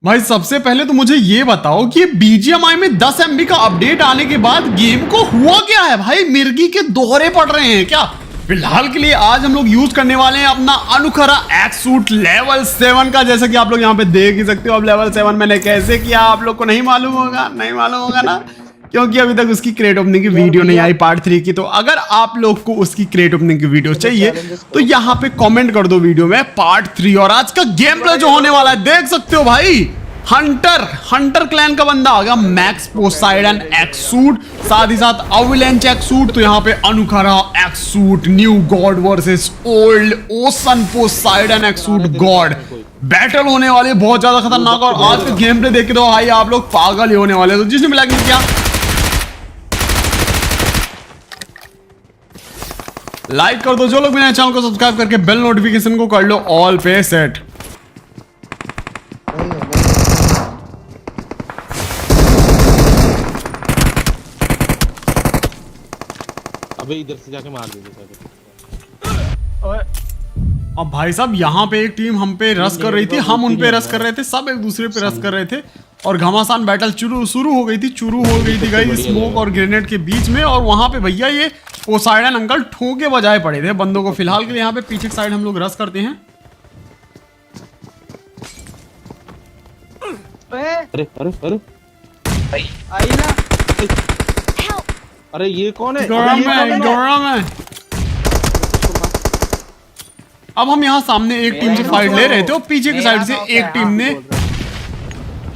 भाई सबसे पहले तो मुझे ये बताओ कि BGMI में 10 MB का अपडेट आने के बाद गेम को हुआ क्या है भाई? मिर्गी के दोहरे पड़ रहे हैं क्या? फिलहाल के लिए आज हम लोग यूज करने वाले हैं अपना अनुखरा एक्सूट लेवल 7 का, जैसा कि आप लोग यहाँ पे देख ही सकते हो। अब लेवल 7 मैंने कैसे किया आप लोग को नहीं मालूम होगा ना, क्योंकि अभी तक उसकी क्रेट ओपनिंग की वीडियो नहीं आई पार्ट 3 की। तो अगर आप लोग को उसकी क्रेट ओपनिंग की वीडियो चाहिए तो यहाँ पे कमेंट कर दो वीडियो में पार्ट 3। और आज का गेम प्ले जो होने वाला है देख सकते हो भाई, हंटर क्लैन का बंदा आ गया, मैक्स पोसाइडन एक्सूट, साथ ही साथ अविलेंच एक्सूट। तो यहाँ पे अनुखरा एक्सूट new god versus old ocean Poseidon एक्सूट गॉड बैटल होने वाली है, बहुत ज्यादा खतरनाक। और आज का गेम प्ले देख के तो भाई आप लोग पागल ही होने वाले। तो जिसने भी लाइक नहीं किया लाइक कर दो, जो लोग मेरे चैनल को सब्सक्राइब करके बेल नोटिफिकेशन को कर लो ऑल पे सेट। अबे इधर से जाके मार देंगे। अब भाई साहब यहाँ पे एक टीम हम पे रश कर रही थी, हम उन पे रश कर रहे थे, सब एक दूसरे पे रश कर रहे थे और घमासान बैटल शुरू हो गई थी गाइस स्मोक और ग्रेनेड के बीच में। और वहां पे भैया ये पोसाइडन अंकल ठोके बजाए पड़े थे बंदों को। फिलहाल के लिए यहाँ पे पीछे की साइड हम लोग रश करते हैं। अरे अरे अरे आई ना, अरे ये कौन है? गौरव है। अब हम यहाँ सामने एक टीम से फाइट ले रहे थे और पीछे की साइड से एक टीम ने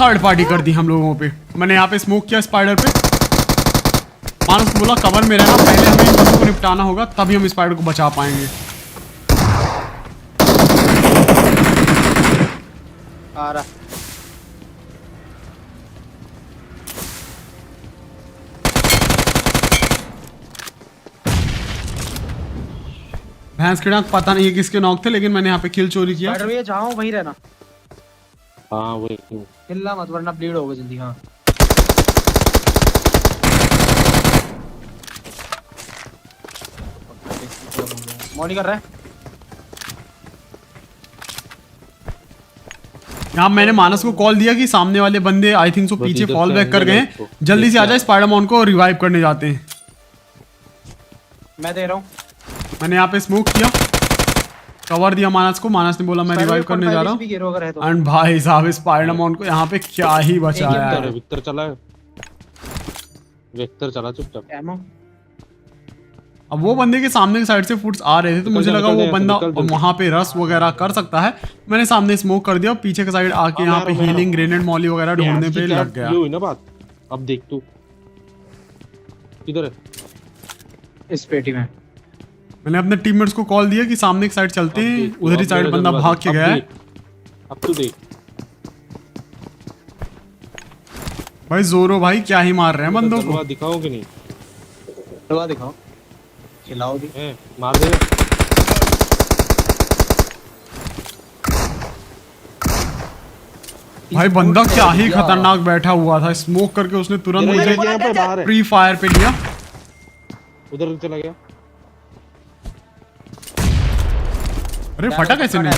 थर्ड पार्टी कर दी हम लोगों पे। मैंने यहाँ पे स्मोक किया स्पाइडर पे, मानस को बोला कवर में रहना, पहले हमें इन बंदों को निपटाना होगा तभी हम स्पाइडर को बचा पाएंगे। आ रहा भैंस के डांक पता नहीं है किसके नॉक थे, लेकिन मैंने यहाँ पे किल चोरी किया। ये जाओ वहीं रहना, हाँ वही हिलना मत वरना ब्लीड होगा जल्दी। हाँ मॉडी कर रहा है। यहाँ मैंने मानस को कॉल दिया कि सामने वाले बंदे आई थिंक सो पीछे फॉल बैक कर गए हैं, जल्दी से आ जाए, स्पाइडरमैन को रिवाइव करने जाते हैं। मैं दे रहा हूँ, मैंने यहाँ पे स्मोक किया, कवर दिया मानस को, मानस ने बोला मैं रिवाइव करने जा रहा हूँ। एंड भाई साहब स्पाइडरमैन को यहाँ पे क्या ही बचाया है। विक्टर चला चुपचाप। अब वो बंदे के सामने की साइड से फुट्स आ रहे थे तो मुझे लगा वो बंदा वहां पे रश वगैरह कर सकता है। मैंने सामने स्मोक कर दिया, पीछे की साइड आके यहाँ पे हीलिंग ग्रेनेड मॉली वगैरह ढूंढने पे लग गया। ये हुई ना बात। अब देख तू किधर है? इस पेटी में। मैंने अपने टीममेट्स को कॉल दिया कि सामने की साइड चलते हैं, उधर ही साइड बंदा भाग के गया है। अब तू देख भाई जोरो भाई क्या ही मार रहे हैं बंदों को। दिखाओ कि नहीं? दिखाओ खिलाओ भी। मार दे भाई बंदा क्या ही खतरनाक बैठा हुआ था, स्मोक करके उसने तुरंत मुझे फ्री फायर पे लिया। उधर चला गया। अरे फटा कैसे नहीं?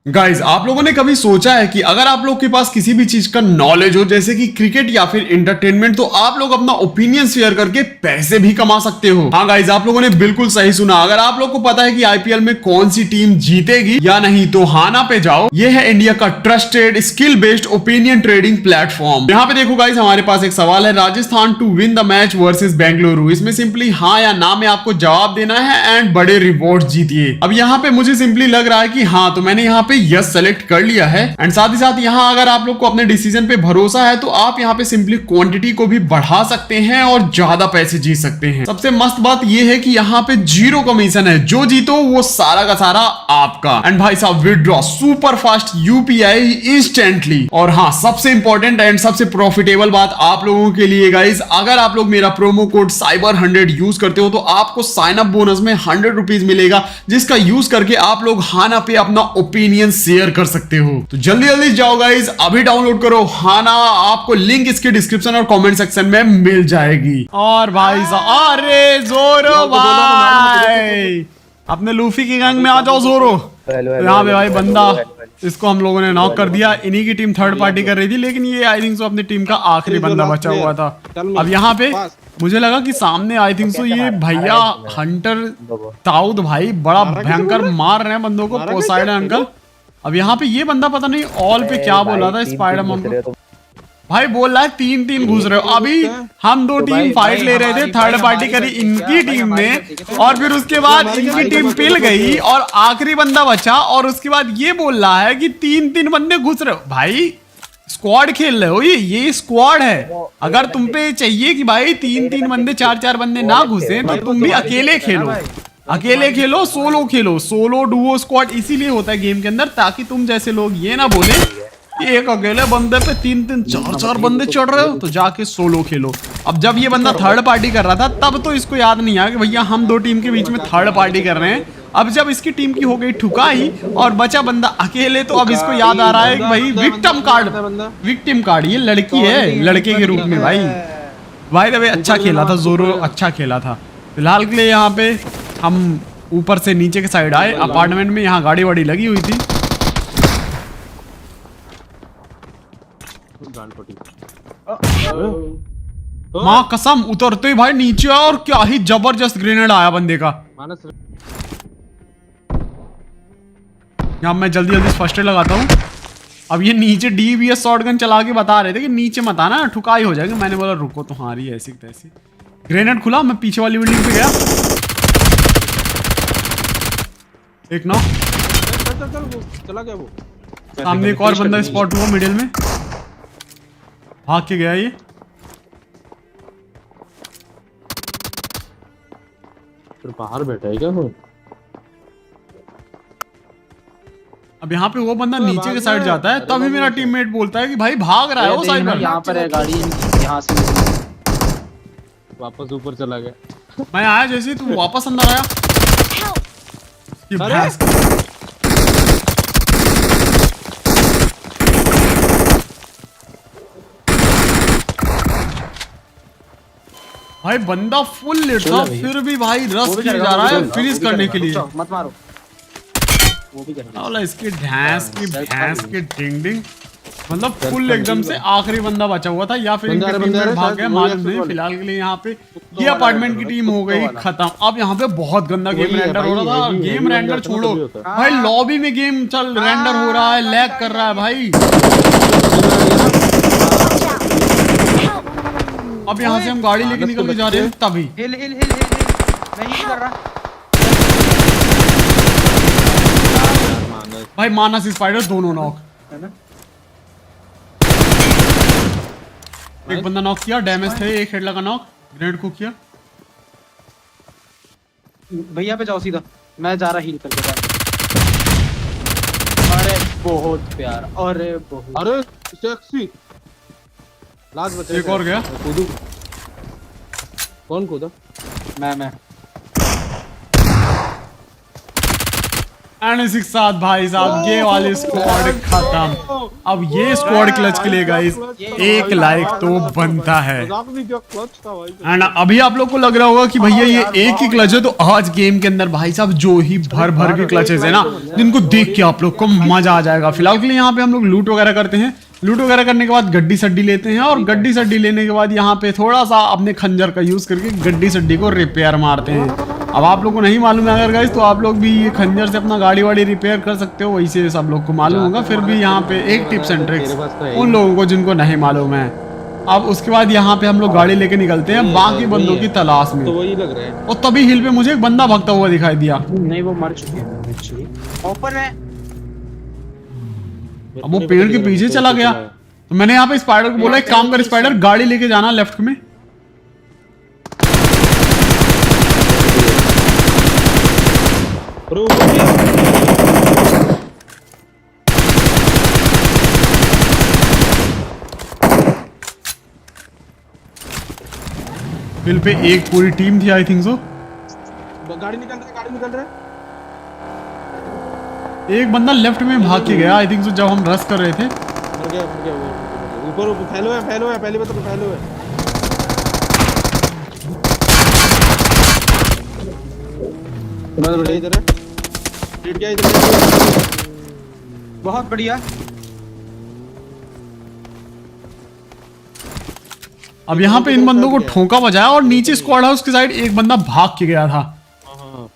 गाइज आप लोगों ने कभी सोचा है कि अगर आप लोग के पास किसी भी चीज का नॉलेज हो, जैसे कि क्रिकेट या फिर एंटरटेनमेंट, तो आप लोग अपना ओपिनियन शेयर करके पैसे भी कमा सकते हो। हाँ गाइज आप लोगों ने बिल्कुल सही सुना। अगर आप लोग को पता है कि आईपीएल में कौन सी टीम जीतेगी या नहीं तो हाना पे जाओ, ये है इंडिया का trusted skill based opinion trading platform. यहाँ पे देखो गाइज हमारे पास एक सवाल है, Rajasthan to win the match versus Bengaluru. इसमें सिंपली हाँ या ना में आपको जवाब देना है एंड बड़े रिवॉर्ड जीतिए। अब यहाँ पे मुझे सिंपली लग रहा है कि हाँ, तो मैंने यहाँ पे यस सेलेक्ट कर लिया है। एंड साथ ही साथ यहाँ अगर आप लोग को अपने डिसीजन पे भरोसा है तो आप यहाँ पे सिंपली क्वांटिटी को भी बढ़ा सकते हैं और ज्यादा पैसे जीत सकते हैं। सबसे मस्त बात ये है कि यहाँ पे 0 कमीशन है, जो जीतो वो सारा का सारा आपका। एंड भाई साहब withdraw super fast UPI instantly. और हाँ सबसे इंपॉर्टेंट एंड सबसे प्रॉफिटेबल बात आप लोगों के लिए गाइज, अगर आप लोग मेरा प्रोमो कोड cyber100 यूज करते हो तो आपको साइन अप बोनस में 100 रुपीज मिलेगा, जिसका यूज करके आप लोग हाना पे अपना ओपिनियन शेयर कर सकते हो। तो जल्दी जल्दी जाओ गाइस, अभी डाउनलोड करो हाना, आपको लिंक इसके डिस्क्रिप्शन और कमेंट सेक्शन में मिल जाएगी। और भाई साहब अरे जोरो भाई अपने लूफी की गैंग में आ जाओ जोरो। हेलो तो यहाँ पे भाई बंदा, इसको हम लोगों ने नॉक कर दिया। इन्हीं की टीम थर्ड पार्टी कर रही थी, लेकिन ये आई थिंक सो अपनी टीम का आखिरी बंदा बचा हुआ था। अब यहाँ पे मुझे लगा कि सामने आई थिंक सो ये भैया हंटर ताऊद भाई बड़ा भयंकर मार रहे हैं बंदों को, पोसाइडन अंकल। अब यहाँ पे ये बंदा पता नहीं ऑल पे क्या बोल रहा था स्पाइडरमैन को, भाई बोल रहा है 3-3 घुस रहे हो। अभी हम 2 टीम फाइट ले रहे थे, थर्ड पार्टी करी इनकी टीम ने, और फिर उसके बाद इनकी टीम पिल गई और आखिरी बंदा बचा, और उसके बाद ये बोल रहा है कि 3-3 बंदे घुस रहे हो। भाई स्क्वाड खेल रहे हो, ये स्क्वाड है। अगर तुम पे चाहिए कि भाई 3-3 बंदे 4-4 बंदे ना घुसे तो तुम भी अकेले खेलो, अकेले खेलो, सोलो खेलो। सोलो डुओ स्क्वाड इसीलिए होता है गेम के अंदर, ताकि तुम जैसे लोग ये ना बोले कि एक अकेले बंदे पे 3-3 4-4 बंदे चढ़ रहे हो, तो जाके सोलो खेलो। अब जब ये बंदा थर्ड पार्टी कर रहा था तब तो इसको याद नहीं आया कि भैया हम 2 टीम के बीच में थर्ड पार्टी कर रहे हैं। अब जब इसकी टीम की हो गई ठुकाई और बचा बंदा अकेले, तो अब इसको याद आ रहा है कि भाई विक्टिम कार्ड ये लड़की है लड़के के रूप में। भाई तभी अच्छा खेला था, जोरो अच्छा खेला था। फिलहाल के लिए यहाँ पे हम ऊपर से नीचे के साइड आए अपार्टमेंट में, यहाँ गाड़ी वाड़ी लगी हुई थी। माँ कसम उतरते ही भाई नीचे आया और क्या ही जबरदस्त ग्रेनेड आया बंदे का। यहाँ मैं जल्दी जल्दी फर्स्ट एड लगाता हूँ। अब ये नीचे डीबीएस शॉटगन चला के बता रहे थे कि नीचे मत आना, ठुकाई हो जाएगी। मैंने बोला रुको, तो हाँ रही है ऐसी तैसी। ग्रेनेड खुला, मैं पीछे वाली बिल्डिंग पे गया, एक नॉक। चला गया वो। सामने एक और बंदा स्पॉट हुआ मिडिल में, भाग के गया ये। फिर बाहर बैठा है क्या वो? अब यहाँ पे वो बंदा नीचे के साइड जाता है, तभी मेरा टीममेट बोलता है कि भाई भाग रहा है वो साइड पर। यहाँ पर है गाड़ी, यहाँ से वापस ऊपर चला गया। मैं आया जैसे ही तू वापस अंदर आया। ये भैंस भाई बंदा फुल लेट था, फिर भी भाई रश किया जा रहा है फिनिश करने के लिए। मत मारो, वो भी करेगा। वाला इसकी भैंस की डिंग डिंग, मतलब फुल एकदम से आखिरी बंदा बचा हुआ था, या फिर इनके टीममेट भाग गए मालूम नहीं। फिलहाल के लिए यहाँ पे ये अपार्टमेंट की टीम हो गई खत्म। अब यहाँ पे बहुत गंदा गेम रेंडर हो रहा था। गेम रेंडर छोड़ो भाई, लॉबी में गेम चल रेंडर हो रहा है, लैग कर रहा है भाई। अब यहाँ से हम गाड़ी लेके निकल के जा रहे हैं, तभी हिल हिल हिल हिल हिल मैं ही कर रहा। भाई मानस स्पाइडर दोनों नॉक, है ना? एक बंदा नॉक किया, डैमेज थे, एक हेड लगा नॉक, ग्रेनेड को किया। भैया पे जाओ सीधा, मैं जा रहा हील करके जा। अरे बहुत प्यार, अरे बहुत, अरे सेक्सी लास्ट बचा। एक और गया। कूदू, कौन कूदा? मैं एंड इसके साथ भाई साहब ये वाली स्क्वाड खत्म। अब ये स्क्वाड क्लच के लिए गाइस 1 लाइक तो बनता है। एंड अभी आप लोग को लग रहा होगा कि भैया ये एक ही क्लच है, तो आज गेम के अंदर भाई साहब जो ही भर भर के क्लचेस है ना, जिनको देख के आप लोग को मजा आ जाएगा। फिलहाल के लिए यहाँ पे हम लोग लूट वगैरह करते हैं। लूट वगैरह करने के बाद गड्डी सड्डी लेते हैं, और गड्डी सड्डी लेने के बाद यहाँ पे थोड़ा सा अपने खंजर का यूज करके गड्डी सड्डी को रिपेयर मारते हैं। अब आप लोग को नहीं मालूम है अगर गाइस, तो आप लोग भी ये खंजर से अपना गाड़ी वाड़ी रिपेयर कर सकते हो, वही से सब लोग को मालूम होगा। फिर भी यहाँ पे एक टिप्स एंड ट्रिक्स उन लोगों को जिनको नहीं मालूम है। अब उसके बाद यहाँ पे हम लोग गाड़ी लेके निकलते हैं बाकी बंदों की तलाश में। तो वही लग रहा है। और तभी हिल पे मुझे एक बंदा भागता हुआ दिखाई दिया। नहीं, वो मर चुके हैं एक्चुअली। ओपन में अब वो पेड़ के पीछे चला गया, तो मैंने यहाँ पे स्पाइडर को बोला एक काम कर स्पाइडर, गाड़ी लेके जाना लेफ्ट में। हिल पे एक पूरी टीम थी आई थिंक सो। गाड़ी निकल रहा है, गाड़ी निकल रहा है। एक बंदा लेफ्ट में भाग के गया आई थिंक सो, जब हम रश कर रहे थे। मर गया ऊपर फैलो है पहली बात तो फैलो है। इधर है लेट गया इधर। बहुत बढ़िया। अब यहाँ पे इन बंदों को ठोका बजाया और नीचे स्क्वाड हाउस की साइड एक बंदा भाग के गया था। हाँ हाँ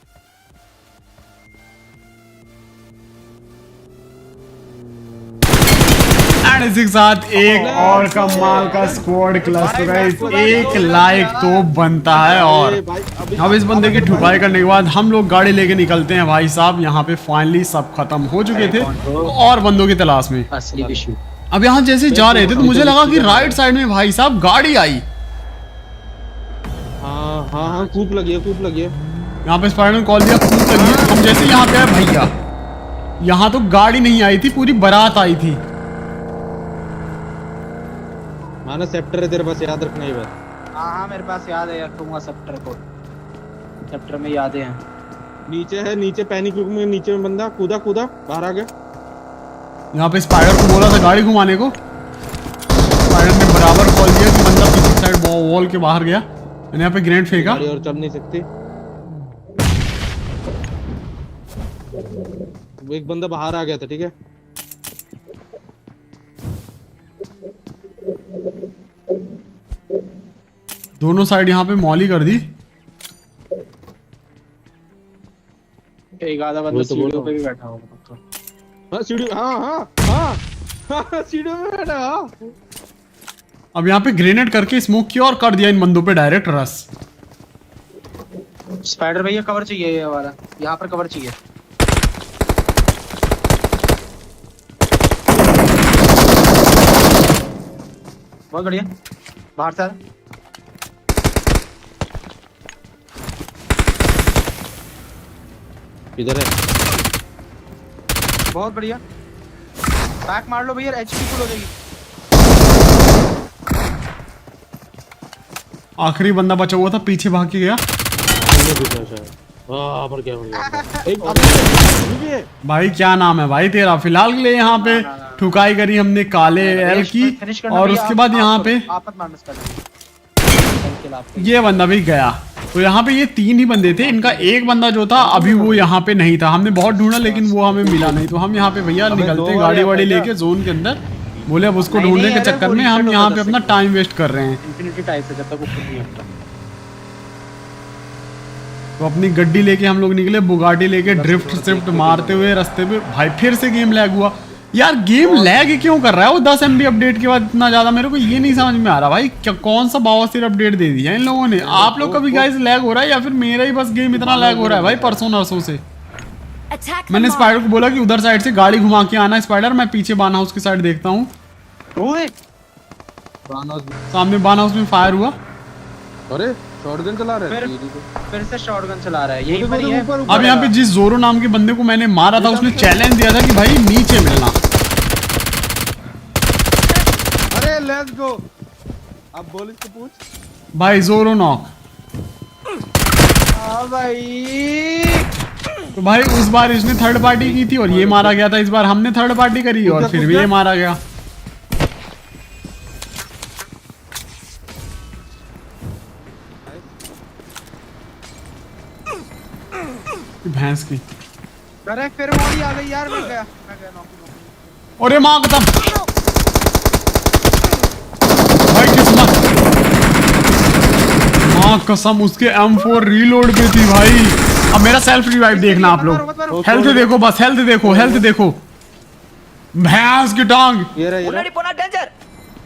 एंड इसी के साथ एक और कमाल का स्क्वाड क्लच। तो गाइस एक लाइक तो बनता है। और अरे भाई, अभी अब इस बंदे की ठुकाई करने के बाद हम लोग गाड़ी लेके निकलते हैं भाई साहब। यहाँ पे फाइनली सब खत्म हो चुके थे और बंदों की तलाश में। असली विशु। अब यहाँ जैसे जा रहे थे तो मुझे लगा कि राइट साइड में भाई साहब गाड़ी आई। हाँ हाँ हाँ, कूप लगी है, कूप लगी है। यहाँ पे स्पाइडर ने कॉल दिया कूद लगी है। हम जैसे यहाँ पे आए भैया, यहाँ तो गाड़ी नहीं आई थी, पूरी बारात आई थी। माना सेप्टर है तेरे पास, याद रखना ये बात। हाँ मेरे पास याद है, रखूंगा सेप्टर को। सेप्टर में यादें हैं। नीचे है, नीचे पैनिक लुक में नीचे में बंदा कूदा कूदा बाहर आ गया। यहाँ पे स्पाइडर को बोला था गाड़ी घुमाने को, स्पाइडर ने बराबर कॉल दिया कि बंदा पीछे साइड वॉल के बाहर गया। मैंने यहाँ पे ग्रेनेड फेंका। गाड़ी और चल नहीं सकती। वो एक बंदा बाहर आ गया था, ठीक है। दोनों साइड यहाँ पे मॉली कर दी। एक आधा बंदा वो तो सीढ़ियों बोलो। पे भी बैठा होगा तो। हाँ सीढ़ी, हाँ हाँ हाँ हाँ सीढ़ियों में बैठा। हाँ अब यहाँ पे ग्रेनेड करके स्मोक किया और कर दिया इन बंदों पे डायरेक्ट रस। स्पाइडर भैया कवर चाहिए ये वाला, यहाँ पर कवर चाहिए। बहुत बढ़िया। बाहर से आ रहा। इधर है। बहुत बढ़िया। बैक मार लो भैया, एचपी फुल हो जाएगी। आखिरी बंदा बचा हुआ था, पीछे भाग के गया। हमने घुसा शायद। हाँ पर क्या हो गया? एक अभी है। भाई क्या नाम है भाई तेरा? फिलहाल के लिए यहाँ पे ठुकाई करी हमने काले एल की, फिनिश करना और भैया, उसके आप- बाद यहाँ आप पे करो, आप मत मारना स्पाइडर। ये बंदा भी गया। तो यहाँ पे ये 3 ही बंदे थे, इनका एक बंदा जो था अभी वो यहाँ पे नहीं था। हमने बहुत ढूंढा लेकिन वो हमें मिला नहीं। तो हम यहाँ पे भैया निकलते हैं गाड़ी वाड़ी लेके जोन के अंदर। बोले अब उसको नहीं, ढूंढने नहीं, के अरे चक्कर वो में हम reset यहाँ होता पे दस अपना सेकंड। टाइम वेस्ट कर रहे हैं। इंफिनिटी टाइप से जब तक वो खुद नहीं होता। तो अपनी गड्डी लेके हम लोग निकले, बुगाटी लेके ड्रिफ्ट स्विफ्ट मारते हुए रास्ते पे। भाई फिर से गेम लैग हुआ यार। गेम लैग क्यों कर रहा है वो 10 MB अपडेट के बाद इतना ज्यादा? मेरे को ये नहीं समझ में आ रहा भाई, क्या कौन सा बावासीर अपडेट दे दिया इन लोगों ने। आप लोग का भी गाइस लैग हो रहा है या फिर मेरा ही बस गेम इतना लैग हो रहा है भाई परसों नरसों से? मैंने स्पाइडर को बोला कि उधर साइड से गाड़ी घुमा के आना। स्पाइडर मैं पीछे बान हाउस की साइड देखता हूँ। ओए सामने बान हाउस में फायर हुआ। अरे शॉटगन चला रहा है। फिर से शॉटगन चला रहा है, यही पर ही है। अब यहाँ पे जिस जोरो नाम के बंदे को मैंने मारा था उसने चैलेंज दिया था कि भाई नीचे मिलना। अरे लेट्स गो। अब बोल इसको पूछ। भाई जोरो नॉक। हाँ भाई। तो भाई उस बार इसने थर्ड पार्टी की थी और ये मारा गया था। इस बार हमने थर्ड पार्टी करी और फिर भी ये मारा गया। भैंस की। अरे फिर मॉली आ गई यार। मैं गया नौकरी। अरे माँ कसम भाई, किस्मत माँ कसम उसके M4 रीलोड पे थी भाई। अब मेरा सेल्फ रिवाइव देखना आप लोग। हेल्थ देखो बस, हेल्थ देखो, हेल्थ देखो। भैंस की टांग। ये रहा, ये रहा, मुन्नाडी पोना डेंजर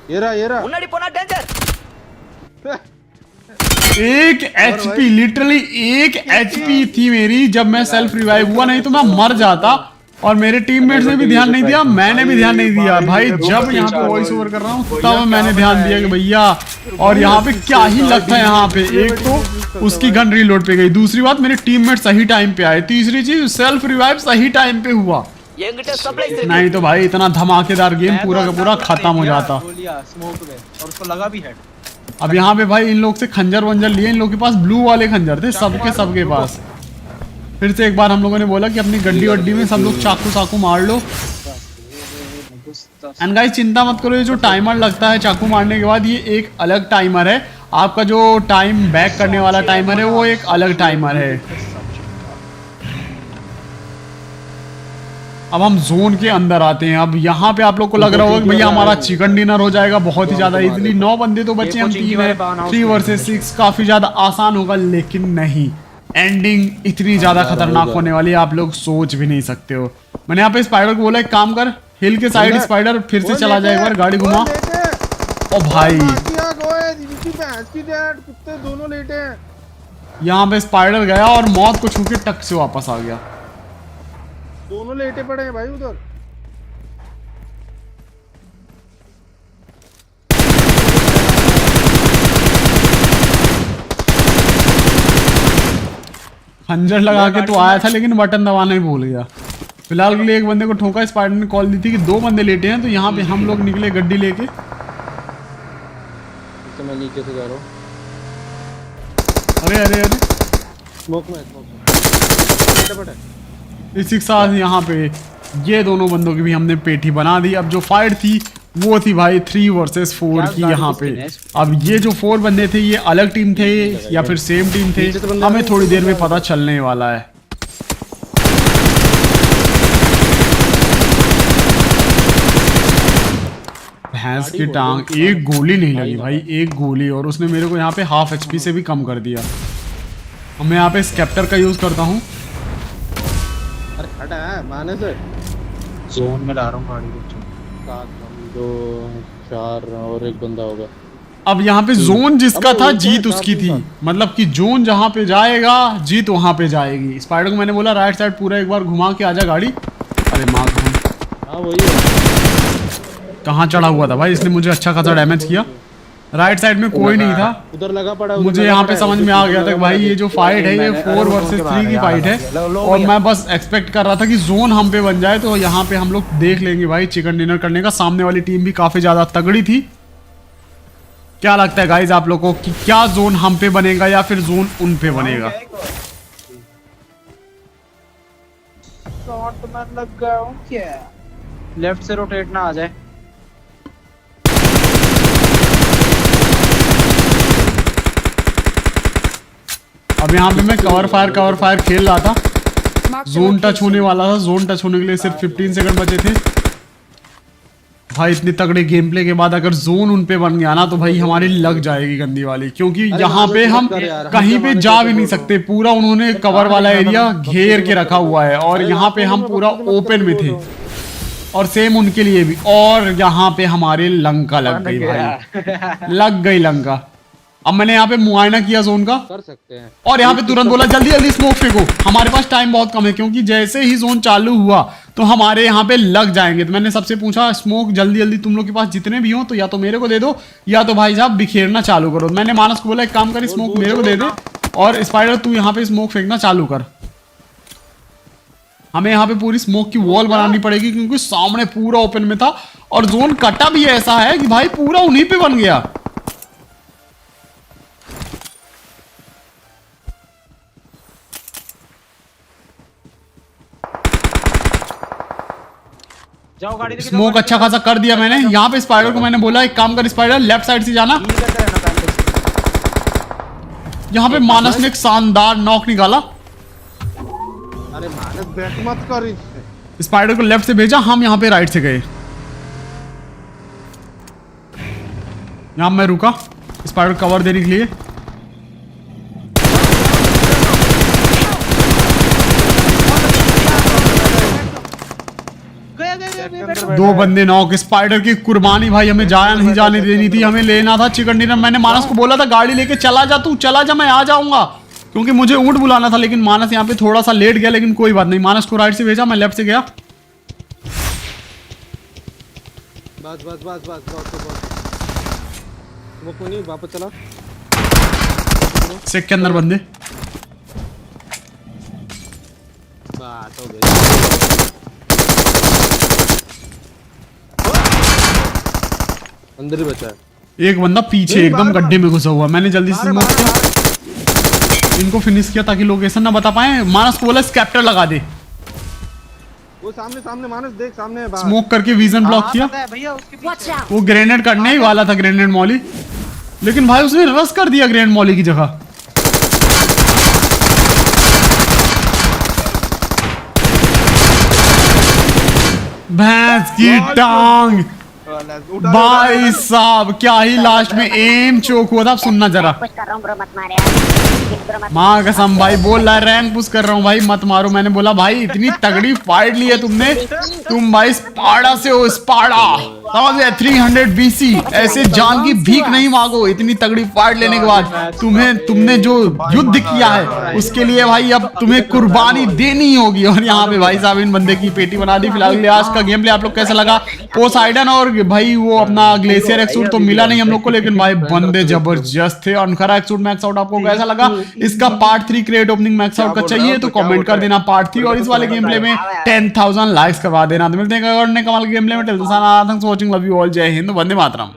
ये रहा, ये रहा। मुन्नाडी पोना डेंजर 1 HP, लिटरली 1 HP थी मेरी जब मैं सेल्फ रिवाइव हुआ, नहीं तो मैं मर जाता। और मेरे टीममेट्स ने भी ध्यान नहीं दिया, मैंने भी ध्यान नहीं दिया भाई। जब यहाँ पे वॉइस ओवर कर रहा हूँ तब मैंने ध्यान दिया कि भैया। और यहाँ पे क्या ही लगता है, यहाँ पे एक तो उसकी गन रीलोड पे गई, दूसरी बात मेरे टीममेट सही टाइम पे आए, तीसरी चीज सेल्फ रिवाइव सही टाइम पे हुआ। என்கிட்ட சப்ளை नहीं तो भाई इतना धमाकेदार गेम पूरा का पूरा खत्म हो जाता। स्मोक में और उसको लगा भी हेड। अब यहाँ पे भाई इन लोग से खंजर वंजर लिए, इन लोग के पास ब्लू वाले खंजर थे, सबके पास। फिर से एक बार हम लोगों ने बोला कि अपनी गड्डी वड्डी में सब लोग चाकू चाकू मार लो। एंड गाइस चिंता मत करो, ये जो टाइमर लगता है चाकू मारने के बाद ये एक अलग टाइमर है। आपका जो टाइम बैक करने वाला टाइमर है वो एक अलग टाइमर है। अब हम जोन के अंदर आते हैं। अब यहाँ पे आप लोग को लग रहा होगा कि भैया हमारा चिकन डिनर हो जाएगा बहुत ही ज्यादा इजीली। 9 बंदे तो बचे, हम 3 है, 3 वर्सेस 6 काफी ज्यादा आसान होगा, लेकिन नहीं, एंडिंग इतनी ज्यादा खतरनाक होने वाली है आप लोग सोच भी नहीं सकते हो। मैंने यहाँ पे स्पाइडर को बोला एक काम कर, हिल के साइड स्पाइडर फिर से चला जाए, एक बार गाड़ी घुमा। ओ भाई कुत्ते दोनों लेटे हैं। यहाँ पे स्पाइडर गया और मौत को छू के टक से वापस आ गया। दोनों लेटे पड़े हैं भाई उधर। खंजर लगा के तो आया था लेकिन बटन दबाना ही भूल गया। फिलहाल के लिए एक बंदे को ठोका, स्पाइडर ने कॉल दी थी कि 2 बंदे लेटे हैं, तो यहाँ पे हम लोग निकले गड्डी लेके। तो मैं नीचे से जा रहा हूँ। अरे अरे अरे स्मोक में इसी के साथ यहाँ पे ये दोनों बंदों की भी हमने पेटी बना दी। अब जो फाइट थी वो थी भाई 3 वर्सेस 4 की यहाँ पे। अब ये जो 4 बंदे थे ये अलग टीम थे या फिर सेम टीम थे, हमें थोड़ी देर में पता चलने वाला है। भैंस की टांग, एक गोली नहीं लगी भाई, एक गोली, और उसने मेरे को यहाँ पे हाफ HP से भी कम कर दिया। अब मैं यहाँ पे स्केप्टर का यूज करता हूँ। अरे हटा है माने से। जोन में ला रहा हूँ गाड़ी को। 7 2 4 और एक बंदा होगा। अब यहाँ पे जोन जिसका था जीत उसकी थी, मतलब कि जोन जहाँ पे जाएगा जीत वहां पे जाएगी। स्पाइडर को मैंने बोला राइट साइड पूरा एक बार घुमा के आजा गाड़ी। अरे माँ हाँ वही है। कहाँ चढ़ा हुआ था भाई, इसने मुझे अच्छा खासा डैमेज किया। राइट साइड में कोई नहीं था, उधर लगा पड़ा। मुझे यहाँ पे समझ में आ गया था कि भाई ये जो फाइट है ये 4 वर्सेस 3 की फाइट है, और मैं बस एक्सपेक्ट कर रहा था कि जोन हम पे बन जाए तो यहाँ पे हम लोग देख लेंगे भाई चिकन डिनर करने का। सामने वाली टीम भी काफी ज्यादा तगड़ी थी। क्या लगता है गाइज आप लोगों को कि क्या जोन हम पे बनेगा या फिर जोन उन पे बनेगा? शॉट में लग गया हूं क्या? लेफ्ट से रोटेट ना आ जाए। अब यहाँ पे मैं कवर फायर खेल रहा था। जोन टच होने वाला था, जोन टच होने के लिए सिर्फ 15 सेकंड बचे थे। भाई इतने तगड़े गेम प्ले के बाद अगर जोन उन पे बन गया ना तो भाई हमारी लग जाएगी गंदी वाली, क्योंकि यहाँ पे हम कहीं पे जा भी नहीं सकते। पूरा उन्होंने कवर वाला एरिया घेर के रखा हुआ है और यहाँ पे हम पूरा ओपन में थे, और सेम उनके लिए भी। और यहाँ पे हमारे लंका लग गई भाई, लग गई लंका। अब मैंने यहाँ पे मुआयना किया जोन का, कर सकते हैं, और यहाँ पे तुरंत बोला जल्दी जल्दी स्मोक फेंको, हमारे पास टाइम बहुत कम है, क्योंकि जैसे ही जोन चालू हुआ तो हमारे यहाँ पे लग जाएंगे। तो मैंने सबसे पूछा स्मोक जल्दी जल्दी तुम लोग के पास जितने भी हो तो या तो मेरे को दे दो या तो भाई साहब बिखेरना चालू करो। मैंने मानस को बोला एक काम कर स्मोक मेरे को दे दे, और स्पाइडर तू यहाँ पे स्मोक फेंकना चालू कर। हमें यहाँ पे पूरी स्मोक की वॉल बनानी पड़ेगी क्योंकि सामने पूरा ओपन में था, और जोन कटा भी ऐसा है कि भाई पूरा उन्हीं पे बन गया। जाओ गाड़ी लेके स्मोक अच्छा खासा कर दिया मैंने। यहाँ पे स्पाइडर को मैंने बोला एक काम कर स्पाइडर लेफ्ट साइड से जाना। यहाँ पे मानस ने एक शानदार नॉक निकाला। अरे मानस बैट मत कर इससे। स्पाइडर को लेफ्ट से भेजा, हम यहाँ पे राइट से गए। यहाँ मैं रुका स्पाइडर कवर देने के लिए। दो बंदे नॉक। स्पाइडर की कुर्बानी भाई हमें जाया नहीं जाने देनी थी, हमें लेना था चिकन डिनर। मैंने मानस को बोला था गाड़ी लेके चला जा, तू चला जा मैं आ जाऊंगा, क्योंकि मुझे ऊंट बुलाना था। लेकिन मानस यहाँ पे थोड़ा सा लेट गया, लेकिन कोई बात नहीं। मानस को राइट से भेजा, मैं लेफ्ट से गया। बस बस बस बस बस वो कोई नहीं, वापस चला। सेक के अंदर बंदे। बात हो गई। अंदर ही बचा है एक बंदा पीछे एकदम गड्ढे में घुसा हुआ। मैंने जल्दी से स्मोक किया, इनको फिनिश किया ताकि लोकेशन ना बता पाए। मानस को बोला स्कैप्टर लगा दे। वो सामने सामने मानस देख सामने है। स्मोक करके विजन ब्लॉक किया। भैया उसके पीछे वो ग्रेनेड करने ही वाला था, ग्रेनेड मॉली, लेकिन भाई उसने रस कर दिया ग्रेनेड मॉली की जगह। भैंस की टांग उठा भाई साहब, क्या ही लास्ट में एम चोक हुआ था। आप सुनना जरा, पुश कर रहा हूँ ब्रो, मत मार यार प्लीज ब्रो, मत माँ कसम भाई बोल रहा है रैंक पुश कर रहा हूँ भाई, मत मारो। मैंने बोला भाई इतनी तगड़ी फाइट ली है तुमने, तुम भाई स्पार्टा से हो, स्पार्टा समझ गए। 300 BC, ऐसे जान की भीख नहीं मांगो। इतनी तगड़ी फाइट लेने के बाद तुमने जो युद्ध किया है उसके लिए भाई अब तुम्हें कुर्बानी देनी होगी। और यहाँ पे भाई साहब इन बंदे की पेटी बना दी। फिलहाल आज का गेम प्ले आप लोग कैसा लगा? पोसाइडन और भाई वो अपना ग्लेशियर एक्सूट तो मिला नहीं हम लोग को, लेकिन भाई बंदे जबरदस्त थे। अनखरा एक्सूट मैक्स आउट आपको कैसा लगा? इसका part 3 create opening max out का चाहिए तो कमेंट कर देना पार्ट 3, और इस वाले गेम प्ले में 10,000 लाइक्स करवा देना। तो मिलते हैं अगले कमाल गेम प्ले में। Till then, thanks for watching, love you all, जय हिंद, वंदे मातरम।